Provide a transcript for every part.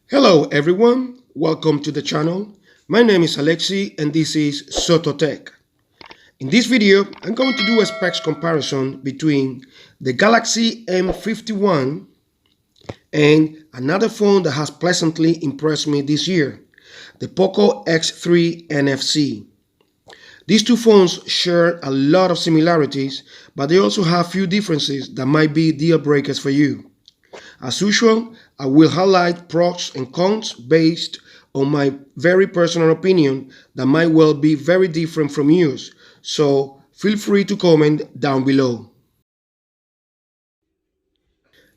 Hello everyone, welcome to the channel. My name is Alexi and this is Soto-Tek. In this video, I'm going to do a specs comparison between the Galaxy M51 and another phone that has pleasantly impressed me this year, the Poco X3 NFC. These two phones share a lot of similarities, but they also have few differences that might be deal breakers for you. As usual, I will highlight pros and cons based on my very personal opinion that might well be very different from yours, so feel free to comment down below.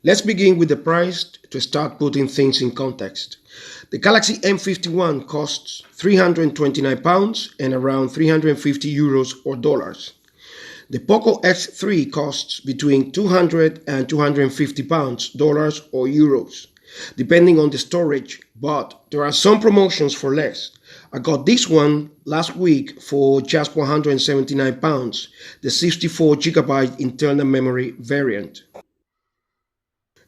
Let's begin with the price to start putting things in context. The Galaxy M51 costs £329 and around €350 or dollars. The Poco X3 costs between £200 and £250 dollars or euros, depending on the storage, but there are some promotions for less. I got this one last week for just £179, the 64GB internal memory variant.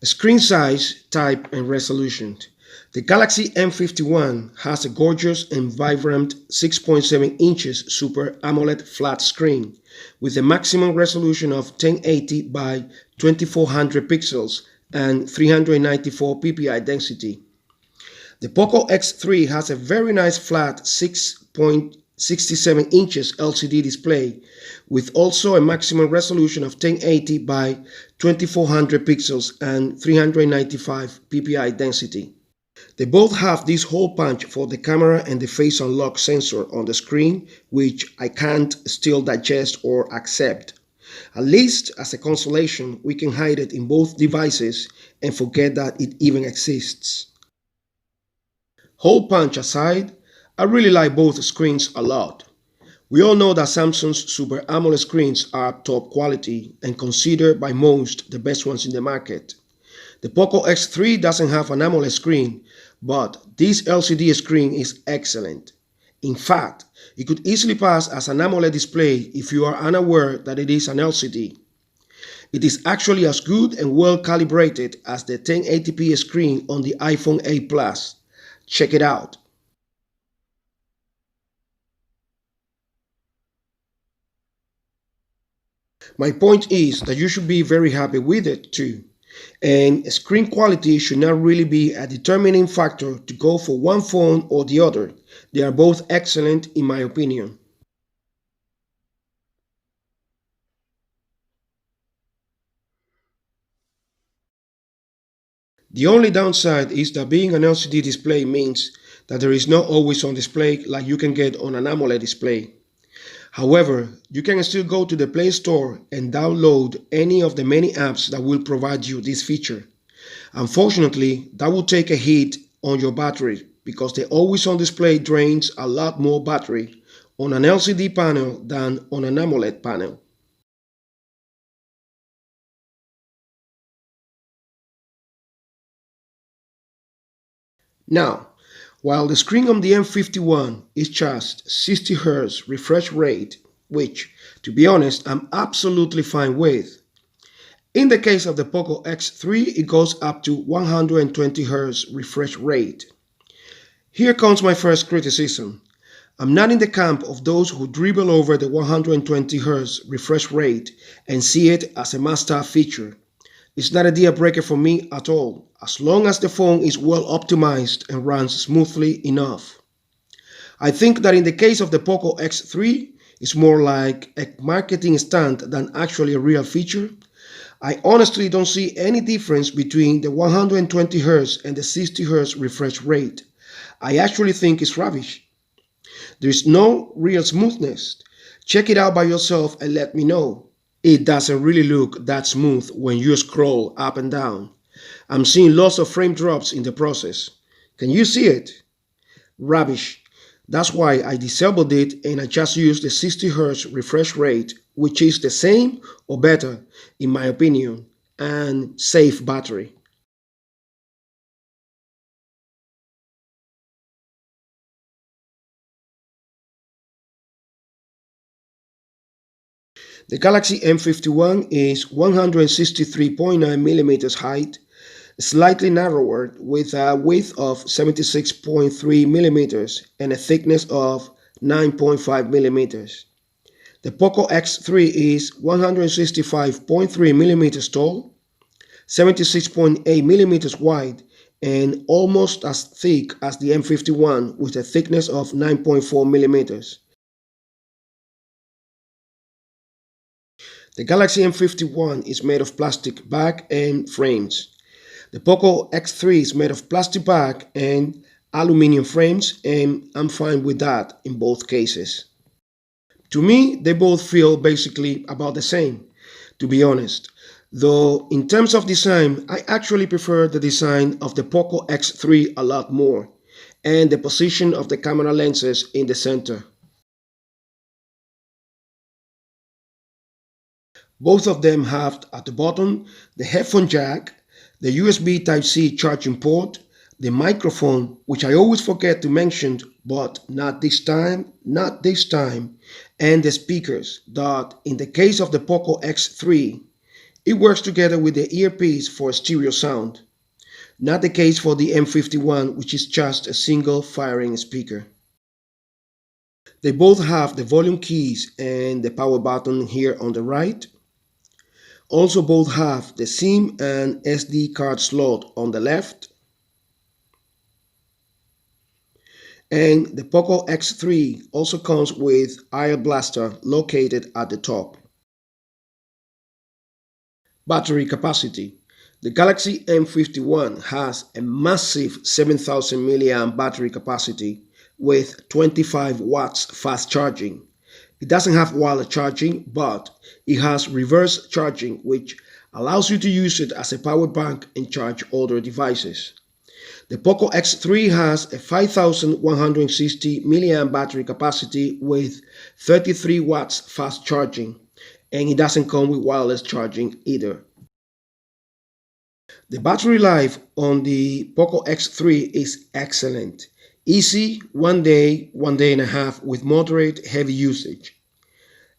Screen size, type and resolution. The Galaxy M51 has a gorgeous and vibrant 6.7 inches Super AMOLED flat screen with a maximum resolution of 1080 by 2400 pixels and 394 ppi density. The Poco X3 has a very nice flat 6.67 inches LCD display with also a maximum resolution of 1080 by 2400 pixels and 395 ppi density. They both have this hole punch for the camera and the face unlock sensor on the screen, which I can't still digest or accept. At least as a consolation, we can hide it in both devices and forget that it even exists. Hole punch aside, I really like both screens a lot. We all know that Samsung's Super AMOLED screens are top quality and considered by most the best ones in the market. The Poco X3 doesn't have an AMOLED screen, but this LCD screen is excellent. In fact, it could easily pass as an AMOLED display if you are unaware that it is an LCD. It is actually as good and well calibrated as the 1080p screen on the iPhone 8 Plus. Check it out. My point is that you should be very happy with it too. And screen quality should not really be a determining factor to go for one phone or the other. They are both excellent in my opinion. The only downside is that being an LCD display means that there is not always on display like you can get on an AMOLED display. However, you can still go to the Play Store and download any of the many apps that will provide you this feature. Unfortunately, that will take a hit on your battery because the always on display drains a lot more battery on an LCD panel than on an AMOLED panel. Now, while the screen on the M51 is just 60Hz refresh rate, which, to be honest, I'm absolutely fine with. In the case of the Poco X3, it goes up to 120Hz refresh rate. Here comes my first criticism. I'm not in the camp of those who dribble over the 120Hz refresh rate and see it as a must-have feature. It's not a deal breaker for me at all, as long as the phone is well optimized and runs smoothly enough. I think that in the case of the Poco X3, it's more like a marketing stunt than actually a real feature. I honestly don't see any difference between the 120Hz and the 60Hz refresh rate. I actually think it's rubbish. There's no real smoothness. Check it out by yourself and let me know. It doesn't really look that smooth when you scroll up and down. I'm seeing lots of frame drops in the process. Can you see it? Rubbish. That's why I disabled it and I just used the 60Hz refresh rate, which is the same or better in my opinion, and safe battery. The Galaxy M51 is 163.9mm height, slightly narrower with a width of 76.3 millimeters and a thickness of 9.5 millimeters. The Poco X3 is 165.3 millimeters tall, 76.8 millimeters wide, and almost as thick as the M51 with a thickness of 9.4 millimeters. The Galaxy M51 is made of plastic back and frames. The Poco X3 is made of plastic back and aluminum frames, and I'm fine with that in both cases. To me, they both feel basically about the same, to be honest. Though in terms of design, I actually prefer the design of the Poco X3 a lot more, and the position of the camera lenses in the center. Both of them have at the bottom the headphone jack, the USB Type-C charging port, the microphone, which I always forget to mention, but not this time, and the speakers that, in the case of the Poco X3, it works together with the earpiece for stereo sound. Not the case for the M51, which is just a single firing speaker. They both have the volume keys and the power button here on the right. Also both have the SIM and SD card slot on the left. And the Poco X3 also comes with Air Blaster located at the top. Battery capacity. The Galaxy M51 has a massive 7000 mAh battery capacity with 25 watts fast charging. It doesn't have wireless charging, but it has reverse charging, which allows you to use it as a power bank and charge other devices. The Poco X3 has a 5160 mAh battery capacity with 33 watts fast charging, and it doesn't come with wireless charging either. The battery life on the Poco X3 is excellent. Easy, 1 day, 1 day and a half with moderate heavy usage.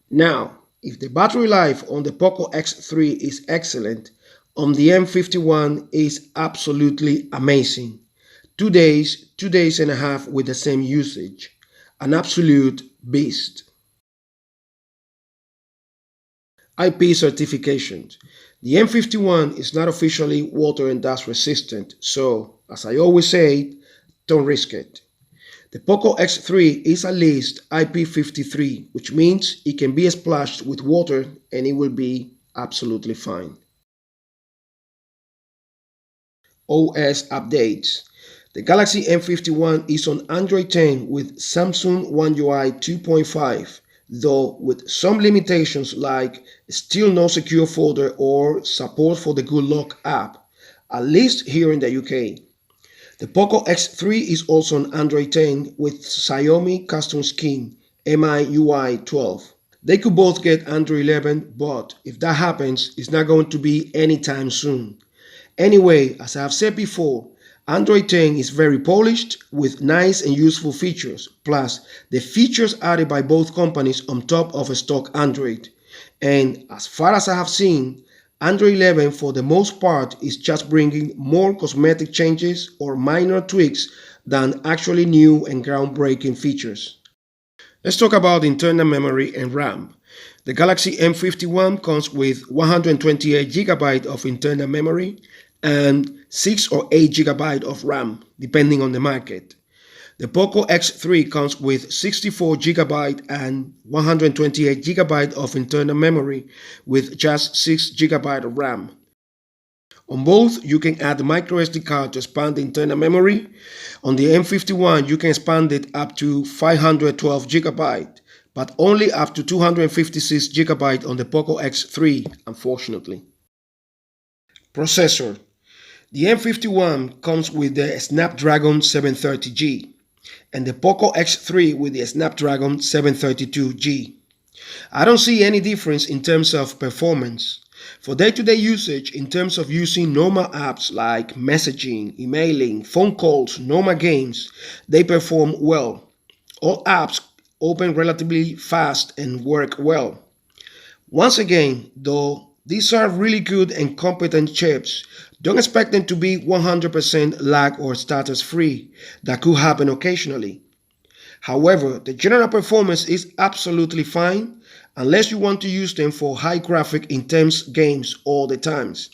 Now, if the battery life on the Poco X3 is excellent, on the M51 is absolutely amazing. 2 days, 2 days and a half with the same usage. An absolute beast. IP certification. The M51 is not officially water and dust resistant, so as I always say, don't risk it. The Poco X3 is at least IP53, which means it can be splashed with water and it will be absolutely fine. OS updates. The Galaxy M51 is on Android 10 with Samsung One UI 2.5, though with some limitations like still no secure folder or support for the Good Lock app, at least here in the UK. The Poco X3 is also on Android 10 with Xiaomi custom scheme MIUI 12. They could both get Android 11, but if that happens, it's not going to be anytime soon. Anyway, as I have said before, Android 10 is very polished with nice and useful features, plus the features added by both companies on top of a stock Android. And as far as I have seen, Android 11 for the most part is just bringing more cosmetic changes or minor tweaks than actually new and groundbreaking features. Let's talk about internal memory and RAM. The Galaxy M51 comes with 128 GB of internal memory and 6 or 8 GB of RAM, depending on the market. The Poco X3 comes with 64 GB and 128 GB of internal memory with just 6 GB of RAM. On both, you can add the microSD card to expand the internal memory. On the M51, you can expand it up to 512 GB, but only up to 256 GB on the Poco X3, unfortunately. Processor. The M51 comes with the Snapdragon 730G and the Poco X3 with the Snapdragon 732G. I don't see any difference in terms of performance. For day-to-day usage, in terms of using normal apps like messaging, emailing, phone calls, normal games, they perform well. All apps open relatively fast and work well. Once again, though, These are really good and competent chips. Don't expect them to be 100% lag or status free. That could happen occasionally. However, the general performance is absolutely fine unless you want to use them for high graphic intense games all the times.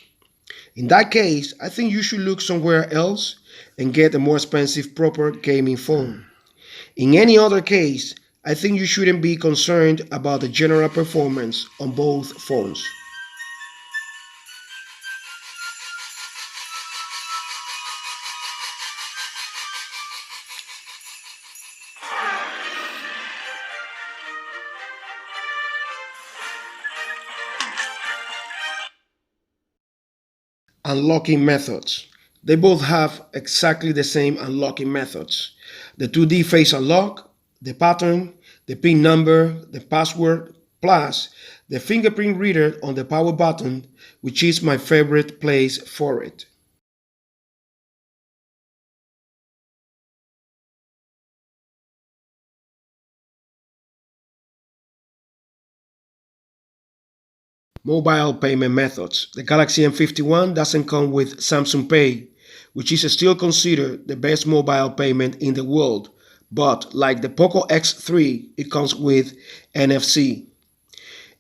In that case, I think you should look somewhere else and get a more expensive proper gaming phone. In any other case, I think you shouldn't be concerned about the general performance on both phones. Unlocking methods. They both have exactly the same unlocking methods. The 2D face unlock, the pattern, the PIN number, the password, plus the fingerprint reader on the power button, which is my favorite place for it. Mobile payment methods. The Galaxy M51 doesn't come with Samsung Pay, which is still considered the best mobile payment in the world, but like the Poco X3, it comes with NFC.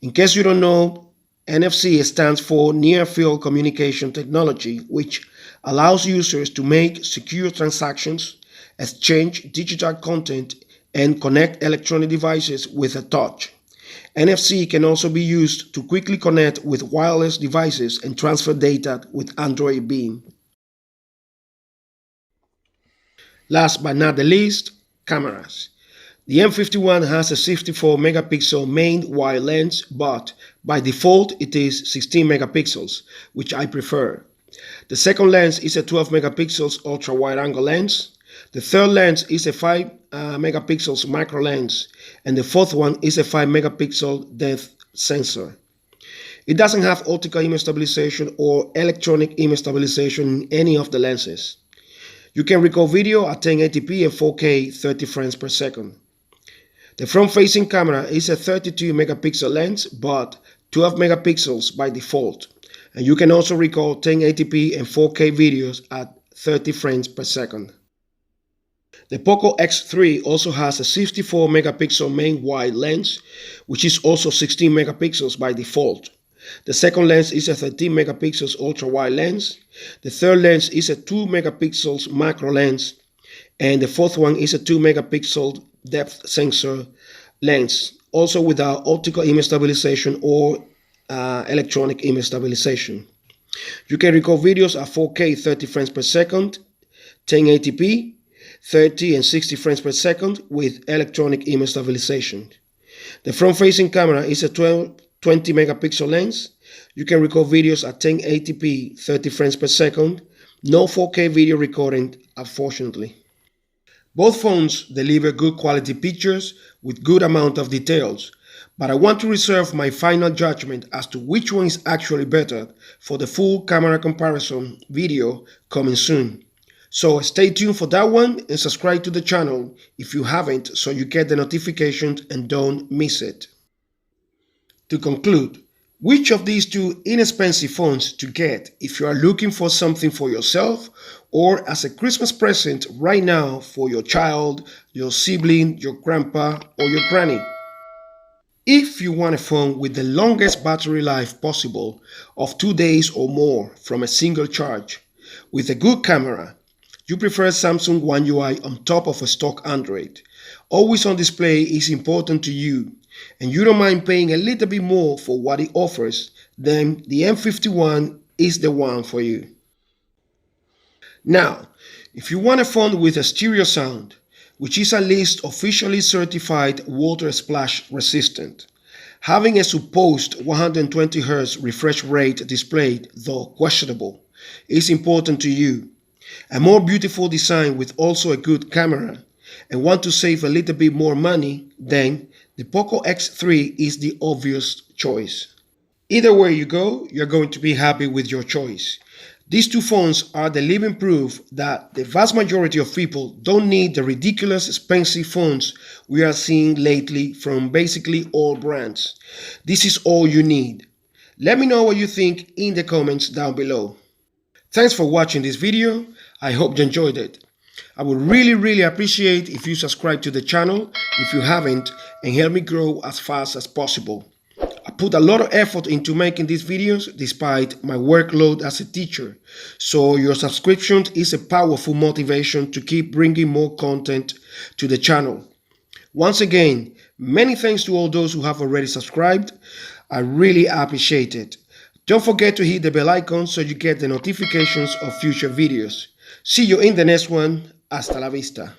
In case you don't know, NFC stands for Near Field Communication Technology, which allows users to make secure transactions, exchange digital content, and connect electronic devices with a touch. NFC can also be used to quickly connect with wireless devices and transfer data with Android Beam. Last but not the least, cameras. The M51 has a 64 megapixel main wide lens, but by default it is 16 megapixels, which I prefer. The second lens is a 12 megapixels ultra wide angle lens. The third lens is a 5 megapixels macro lens, and the fourth one is a 5 megapixel depth sensor. It doesn't have optical image stabilization or electronic image stabilization in any of the lenses. You can record video at 1080p and 4K 30 frames per second. The front-facing camera is a 32 megapixel lens, but 12 megapixels by default, and you can also record 1080p and 4K videos at 30 frames per second. The Poco X3 also has a 64 megapixel main wide lens, which is also 16 megapixels by default. The second lens is a 13 megapixels ultra wide lens. The third lens is a 2 megapixels macro lens, and the fourth one is a 2 megapixel depth sensor lens, also without optical image stabilization or electronic image stabilization. You can record videos at 4K 30 frames per second, 1080p, 30 and 60 frames per second with electronic image stabilization. The front-facing camera is a 20 megapixel lens. You can record videos at 1080p 30 frames per second. No 4K video recording, unfortunately. Both phones deliver good quality pictures with good amount of details, but I want to reserve my final judgment as to which one is actually better for the full camera comparison video coming soon. So stay tuned for that one and subscribe to the channel if you haven't, so you get the notifications and don't miss it. To conclude, which of these two inexpensive phones to get if you are looking for something for yourself or as a Christmas present right now for your child, your sibling, your grandpa, or your granny? If you want a phone with the longest battery life possible of 2 days or more from a single charge, with a good camera, you prefer Samsung One UI on top of a stock Android. Always on display is important to you, and you don't mind paying a little bit more for what it offers, then the M51 is the one for you. Now, if you want a phone with a stereo sound, which is at least officially certified water splash resistant, having a supposed 120 Hz refresh rate displayed, though questionable, is important to you, a more beautiful design with also a good camera, and want to save a little bit more money, then the Poco X3 is the obvious choice. Either way you go, you're going to be happy with your choice. These two phones are the living proof that the vast majority of people don't need the ridiculous expensive phones we are seeing lately from basically all brands. This is all you need. Let me know what you think in the comments down below. Thanks for watching this video. I hope you enjoyed it. I would really appreciate if you subscribe to the channel if you haven't and help me grow as fast as possible. I put a lot of effort into making these videos despite my workload as a teacher, so your subscription is a powerful motivation to keep bringing more content to the channel. Once again, many thanks to all those who have already subscribed. I really appreciate it. Don't forget to hit the bell icon so you get the notifications of future videos. See you in the next one. Hasta la vista.